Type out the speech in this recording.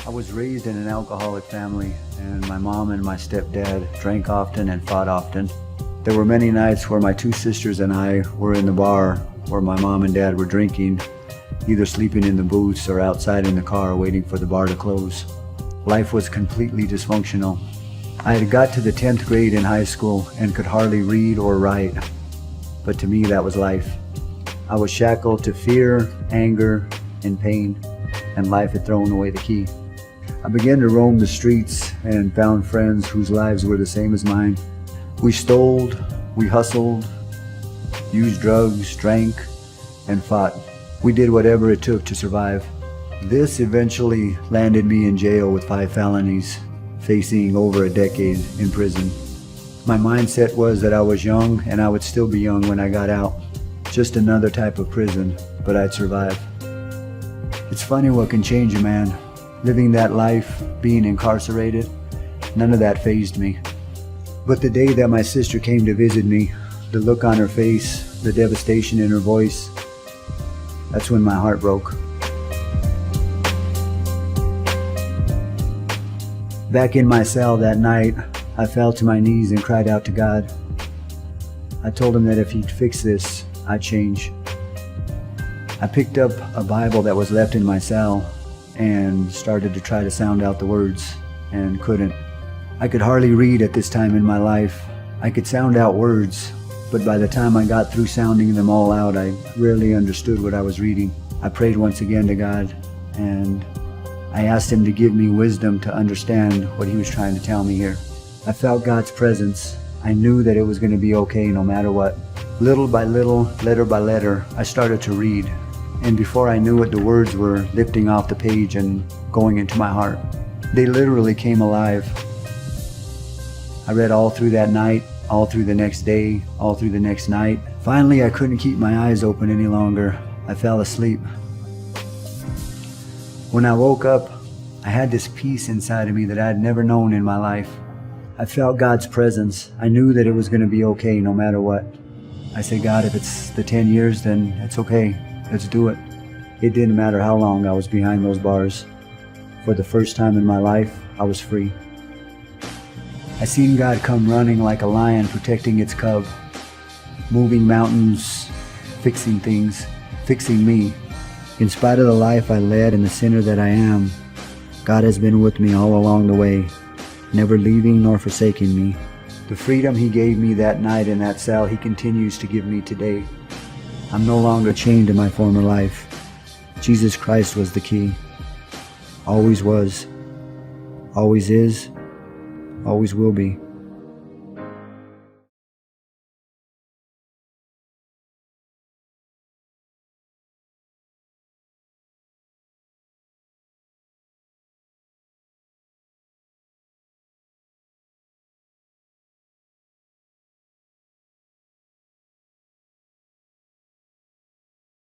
I was raised in an alcoholic family, and my mom and my stepdad drank often and fought often. There were many nights where my two sisters and I were in the bar where my mom and dad were drinking, either sleeping in the booths or outside in the car waiting for the bar to close. Life was completely dysfunctional. I had got to the 10th grade in high school and could hardly read or write, but to me that was life. I was shackled to fear, anger, and pain, and life had thrown away the key. I began to roam the streets and found friends whose lives were the same as mine. We stole, we hustled, used drugs, drank, and fought. We did whatever it took to survive. This eventually landed me in jail with 5 felonies, facing over a decade in prison. My mindset was that I was young and I would still be young when I got out. Just another type of prison, but I'd survive. It's funny what can change a man. Living that life, being incarcerated, none of that fazed me. But the day that my sister came to visit me, the look on her face, the devastation in her voice, that's when my heart broke. Back in my cell that night, I fell to my knees and cried out to God. I told him that if he'd fix this, I'd change. I picked up a Bible that was left in my cell and started to try to sound out the words, and couldn't. I could hardly read at this time in my life. I could sound out words, but by the time I got through sounding them all out, I rarely understood what I was reading. I prayed once again to God, and I asked him to give me wisdom to understand what he was trying to tell me here. I felt God's presence. I knew that it was going to be okay no matter what. Little by little, letter by letter, I started to read. And before I knew it, the words were lifting off the page and going into my heart. They literally came alive. I read all through that night, all through the next day, all through the next night. Finally, I couldn't keep my eyes open any longer. I fell asleep. When I woke up, I had this peace inside of me that I had never known in my life. I felt God's presence. I knew that it was going to be okay no matter what. I said, God, if it's the 10 years, then it's okay. Let's do it. It didn't matter how long I was behind those bars. For the first time in my life, I was free. I seen God come running like a lion protecting its cub, moving mountains, fixing things, fixing me. In spite of the life I led and the sinner that I am, God has been with me all along the way, never leaving nor forsaking me. The freedom he gave me that night in that cell, he continues to give me today. I'm no longer chained to my former life. Jesus Christ was the key. Always was, always is, always will be.